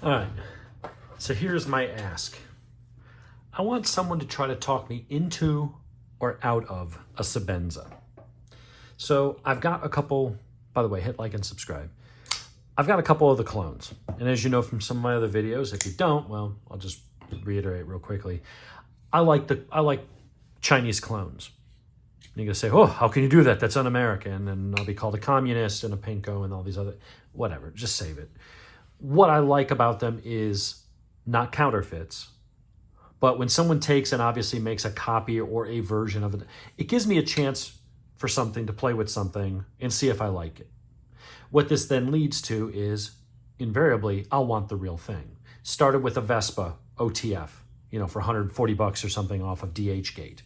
All right, so here's my ask. I want someone to try to talk me into or out of a Sebenza. So I've got a couple, by the way, hit like and subscribe. I've got a couple of the clones. And as you know from some of my other videos, if you don't, well, I'll just reiterate real quickly. I like Chinese clones. And you're gonna say, oh, how can you do that? That's un-American. And I'll be called a communist and a pinko and all these other, whatever, just save it. What I like about them is not counterfeits, but when someone takes and obviously makes a copy or a version of it, it gives me a chance for something to play with something and see if I like it. What this then leads to is, invariably, I'll want the real thing. Started with a Vespa OTF, for 140 bucks or something off of DHgate.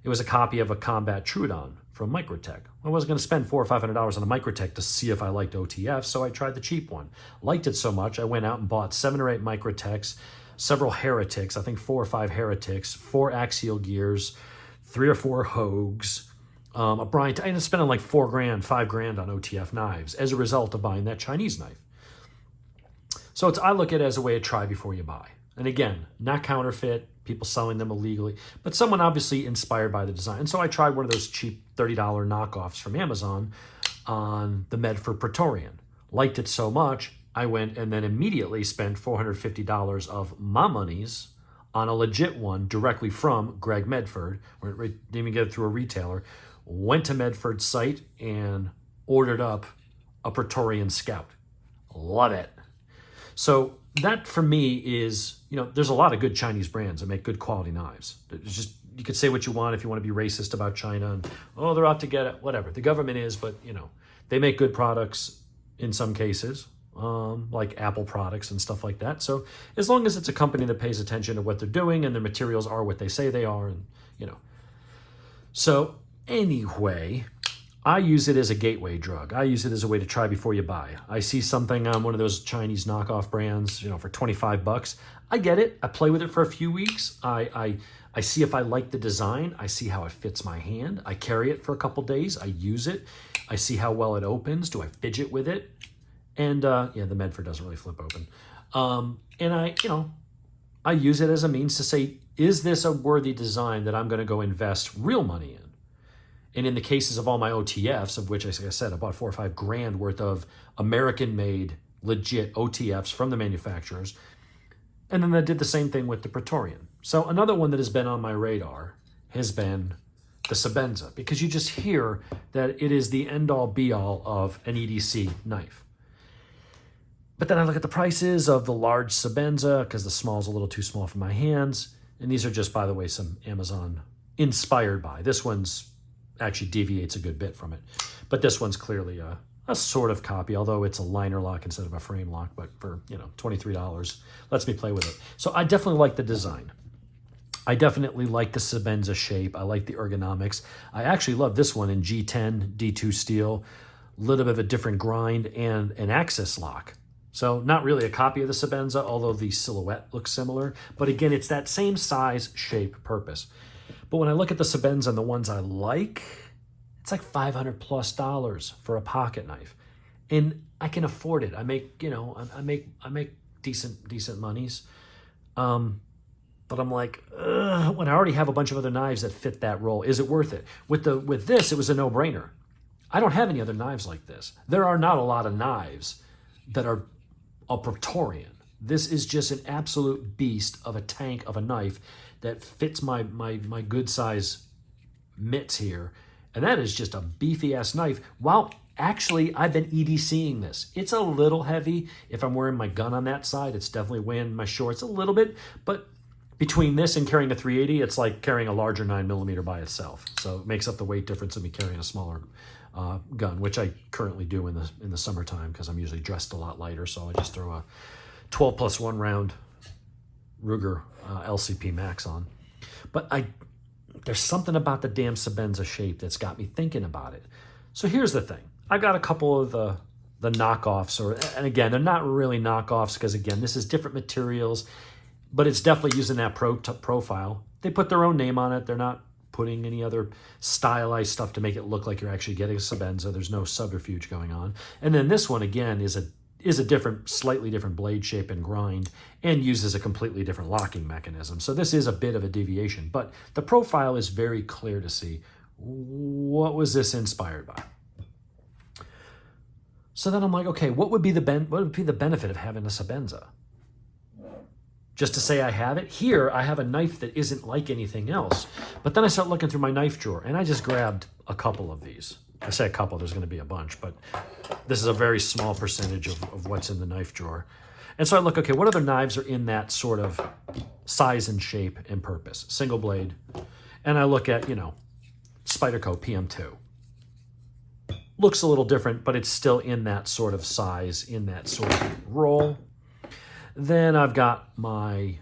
It was a copy of a Combat Trudon from Microtech. I wasn't going to spend $400 or $500 on a Microtech to see if I liked OTF, so I tried the cheap one. Liked it so much, I went out and bought 7 or 8 Microtechs, several Heretics, I think 4 or 5 Heretics, 4 axial gears, 3 or 4 Hogues, a Bryant. I ended up spending like $4 grand, $5 grand on OTF knives as a result of buying that Chinese knife. So I look at it as a way to try before you buy. And again, not counterfeit, people selling them illegally, but someone obviously inspired by the design. And so I tried one of those cheap $30 knockoffs from Amazon on the Medford Praetorian. Liked it so much, I went and then immediately spent $450 of my monies on a legit one directly from Greg Medford. Didn't even get it through a retailer. Went to Medford's site and ordered up a Praetorian Scout. Love it. So that for me is, there's a lot of good Chinese brands that make good quality knives. It's just, you could say what you want if you want to be racist about China and, oh, they're out to get it, whatever. The government is, but, they make good products in some cases, like Apple products and stuff like that. So as long as it's a company that pays attention to what they're doing and their materials are what they say they are, and, So anyway, I use it as a gateway drug. I use it as a way to try before you buy. I see something on one of those Chinese knockoff brands, for 25 bucks. I get it. I play with it for a few weeks. I see if I like the design. I see how it fits my hand. I carry it for a couple days. I use it. I see how well it opens. Do I fidget with it? And the Medford doesn't really flip open. And I use it as a means to say, is this a worthy design that I'm going to go invest real money in? And in the cases of all my OTFs, of which, like I said, I bought $4 or $5 grand worth of American-made, legit OTFs from the manufacturers. And then I did the same thing with the Praetorian. So another one that has been on my radar has been the Sebenza, because you just hear that it is the end-all, be-all of an EDC knife. But then I look at the prices of the large Sebenza, because the small is a little too small for my hands. And these are just, by the way, some Amazon inspired by. This one's actually deviates a good bit from it. But this one's clearly a sort of copy, although it's a liner lock instead of a frame lock, but for, $23, lets me play with it. So I definitely like the design. I definitely like the Sebenza shape. I like the ergonomics. I actually love this one in G10, D2 steel, a little bit of a different grind and an axis lock. So not really a copy of the Sebenza, although the silhouette looks similar. But again, it's that same size, shape, purpose. But when I look at the Sebenza and the ones I like, it's like $500+ for a pocket knife, and I can afford it. I make, I make decent monies, but I'm like, when I already have a bunch of other knives that fit that role, is it worth it? With this, it was a no-brainer. I don't have any other knives like this. There are not a lot of knives that are a Praetorian. This is just an absolute beast of a tank of a knife that fits my good size mitts here. And that is just a beefy ass knife. Wow, actually, I've been EDCing this. It's a little heavy. If I'm wearing my gun on that side, it's definitely weighing my shorts a little bit. But between this and carrying a 380, it's like carrying a larger 9mm by itself. So it makes up the weight difference of me carrying a smaller gun, which I currently do in the summertime because I'm usually dressed a lot lighter. So I just throw a 12+1 round Ruger LCP Max on. But there's something about the damn Sebenza shape that's got me thinking about it. So here's the thing. I got a couple of the knockoffs, and again, they're not really knockoffs because, again, this is different materials, but it's definitely using that profile. They put their own name on it. They're not putting any other stylized stuff to make it look like you're actually getting a Sebenza. There's no subterfuge going on. And then this one, again, is is a different, slightly different blade shape and grind, and uses a completely different locking mechanism. So this is a bit of a deviation, but the profile is very clear to see. What was this inspired by? So then I'm like, okay, what would be the benefit of having a Sebenza? Just to say I have it? Here, I have a knife that isn't like anything else. But then I start looking through my knife drawer, and I just grabbed a couple of these. I say a couple, there's going to be a bunch, but this is a very small percentage of what's in the knife drawer. And so I look, okay, what other knives are in that sort of size and shape and purpose? Single blade. And I look at, Spyderco PM2. Looks a little different, but it's still in that sort of size, in that sort of roll. Then I've got my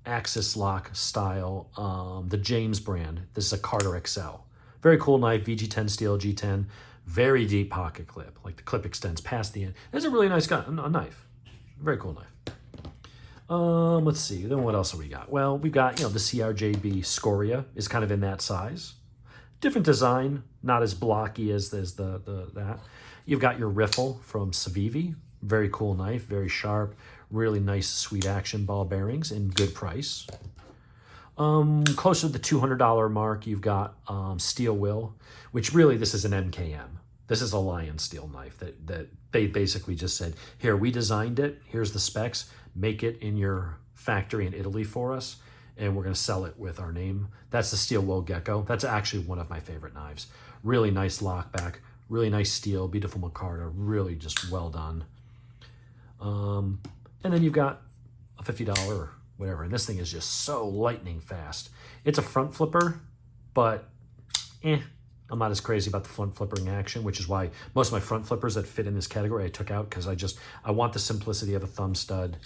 Axis Lock style, the James brand. This is a Carter XL. Very cool knife, VG10 steel, G10. Very deep pocket clip, like the clip extends past the end. It's a really nice gun, a knife. Very cool knife. Let's see, then what else have we got? Well, we've got, the CRJB Scoria is kind of in that size. Different design, not as blocky as that. You've got your Riffle from Sitivien. Very cool knife, very sharp, really nice sweet action ball bearings and good price. Closer to the $200 mark, you've got Steel Will, which really this is an MKM. This is a Lion steel knife that they basically just said, here, we designed it, here's the specs, make it in your factory in Italy for us, and we're going to sell it with our name. That's the Steel Will Gekko. That's actually one of my favorite knives. Really nice lockback, really nice steel, beautiful micarta, really just well done. And then you've got a $50 or whatever, and this thing is just so lightning fast. It's a front flipper, but I'm not as crazy about the front flippering action, which is why most of my front flippers that fit in this category I took out, because I want the simplicity of a thumb stud,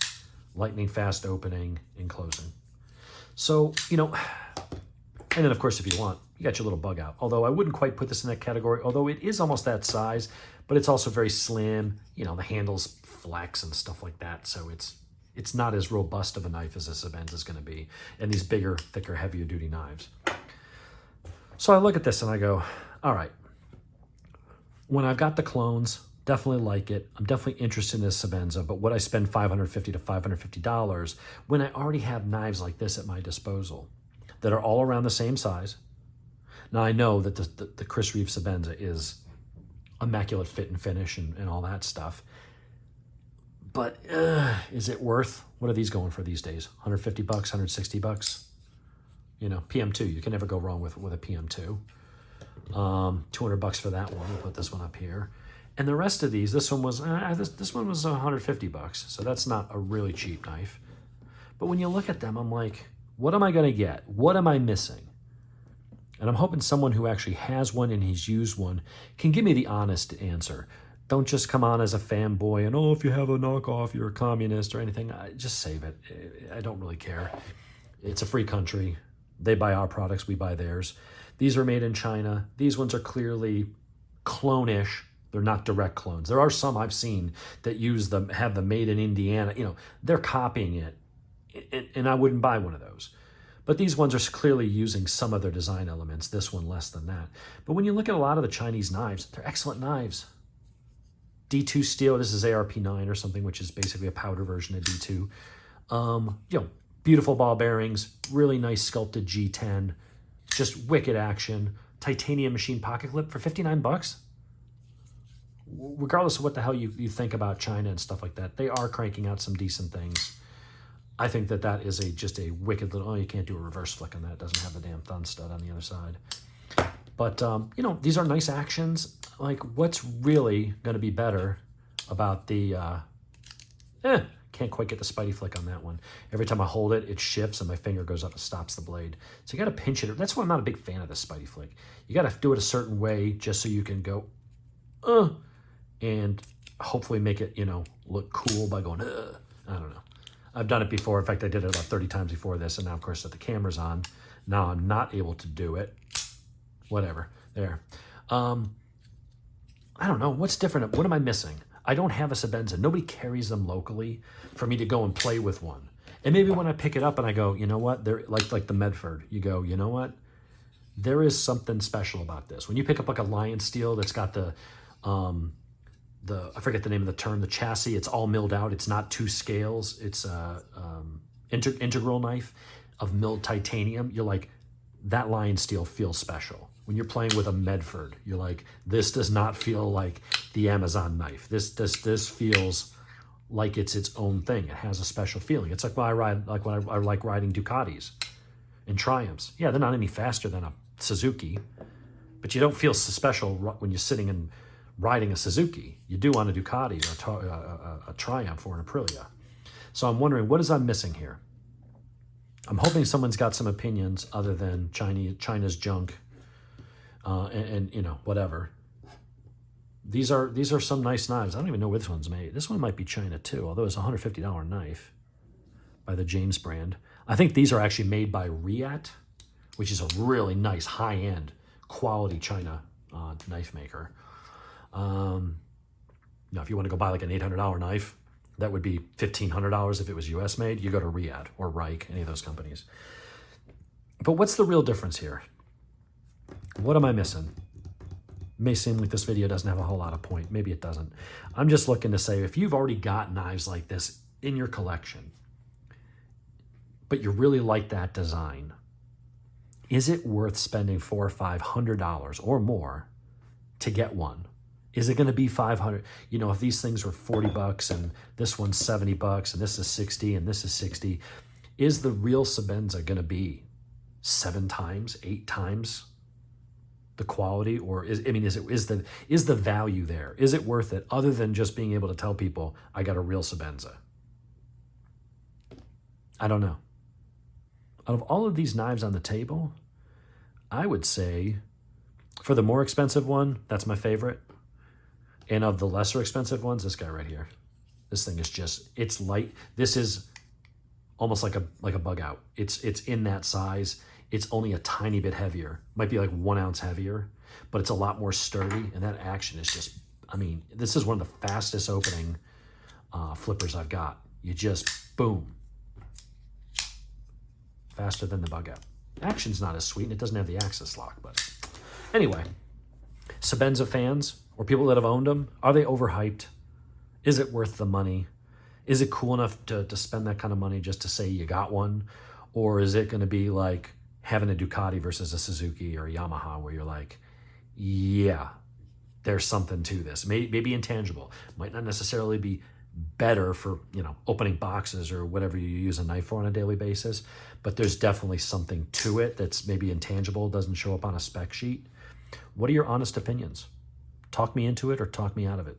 lightning fast opening and closing. So, and then of course, if you want, you got your little bug out. Although I wouldn't quite put this in that category, although it is almost that size, but it's also very slim. The handles flex and stuff like that. So it's not as robust of a knife as a Sebenza is going to be, and these bigger, thicker, heavier duty knives. So I look at this and I go, all right, when I've got the clones, definitely like it. I'm definitely interested in this Sebenza, but would I spend $550 to $550 when I already have knives like this at my disposal that are all around the same size? Now I know that the Chris Reeve Sebenza is immaculate fit and finish and all that stuff, but is it worth, what are these going for these days? 150 bucks, 160 bucks? PM2, you can never go wrong with a PM2. 200 bucks for that one. We'll put this one up here. And the rest of these, this one was 150 bucks. So that's not a really cheap knife. But when you look at them, I'm like, what am I going to get? What am I missing? And I'm hoping someone who actually has one and he's used one can give me the honest answer. Don't just come on as a fanboy and, if you have a knockoff, you're a communist or anything. Just save it. I don't really care. It's a free country. They buy our products, we buy theirs. These are made in China. These ones are clearly clone-ish. They're not direct clones. There are some I've seen that have the made in Indiana. They're copying it, and I wouldn't buy one of those. But these ones are clearly using some of their design elements, this one less than that. But when you look at a lot of the Chinese knives, they're excellent knives. D2 steel, this is ARP9 or something, which is basically a powder version of D2. Beautiful ball bearings, really nice sculpted G10, just wicked action, titanium machine pocket clip for 59 bucks. Regardless of what the hell you think about China and stuff like that, they are cranking out some decent things. I think that is just a wicked little, you can't do a reverse flick on that. It doesn't have the damn thumb stud on the other side. But, these are nice actions. Like, what's really going to be better about the, can't quite get the Spidey flick on that one. Every time I hold it, it shifts and my finger goes up and stops the blade. So you got to pinch it. That's why I'm not a big fan of the Spidey flick. You got to do it a certain way just so you can go, and hopefully make it, look cool by going, I don't know. I've done it before. In fact, I did it about 30 times before this, and now, of course, that the camera's on, now I'm not able to do it. Whatever. There. I don't know. What's different? What am I missing? I don't have a Sebenza. Nobody carries them locally for me to go and play with one. And maybe when I pick it up and I go, you know what? They're like the Medford. You go, you know what? There is something special about this. When you pick up like a Lion steel that's got the I forget the name of the term, the chassis, it's all milled out. It's not 2 scales. It's a integral knife of milled titanium. You're like, that lion steel feels special. When you're playing with a Medford, you're like, this does not feel like the Amazon knife. This feels like it's its own thing. It has a special feeling. It's like when I like riding Ducatis and Triumphs. Yeah, they're not any faster than a Suzuki, but you don't feel so special when you're sitting and riding a Suzuki. You do on a Ducati or a Triumph or an Aprilia. So I'm wondering, what is I'm missing here? I'm hoping someone's got some opinions other than China's junk and you know, whatever. These are some nice knives. I don't even know where this one's made. This one might be China too, although it's a $150 knife by the James brand. I think these are actually made by Riat, which is a really nice high-end quality China knife maker. Now, if you want to go buy like an $800 knife, that would be $1,500 if it was US made. You go to Riad or Reich, any of those companies. But what's the real difference here? What am I missing? It may seem like this video doesn't have a whole lot of point. Maybe it doesn't. I'm just looking to say, if you've already got knives like this in your collection, but you really like that design, is it worth spending $400 or $500 or more to get one? Is it going to be $500? You know, if these things were $40 and this one's $70 and this is $60 and this is $60, is the real Sebenza going to be 7 times, 8 times the quality? Or is the value there? Is it worth it, other than just being able to tell people I got a real Sebenza? I don't know. Out of all of these knives on the table, I would say for the more expensive one, that's my favorite. And of the lesser expensive ones, this guy right here. This thing is just, it's light. This is almost like a Bugout. It's in that size. It's only a tiny bit heavier. Might be like 1 ounce heavier, but it's a lot more sturdy. And that action is just, I mean, this is one of the fastest opening flippers I've got. You just, boom. Faster than the Bugout. Action's not as sweet, and it doesn't have the axis lock, but anyway. Sebenza fans, or people that have owned them, are they overhyped? Is it worth the money? Is it cool enough to spend that kind of money just to say you got one? Or is it going to be like having a Ducati versus a Suzuki or a Yamaha, where you're like, yeah, there's something to this. Maybe intangible. Might not necessarily be better for, you know, opening boxes or whatever you use a knife for on a daily basis, but there's definitely something to it that's maybe intangible, doesn't show up on a spec sheet. What are your honest opinions? Talk me into it or talk me out of it.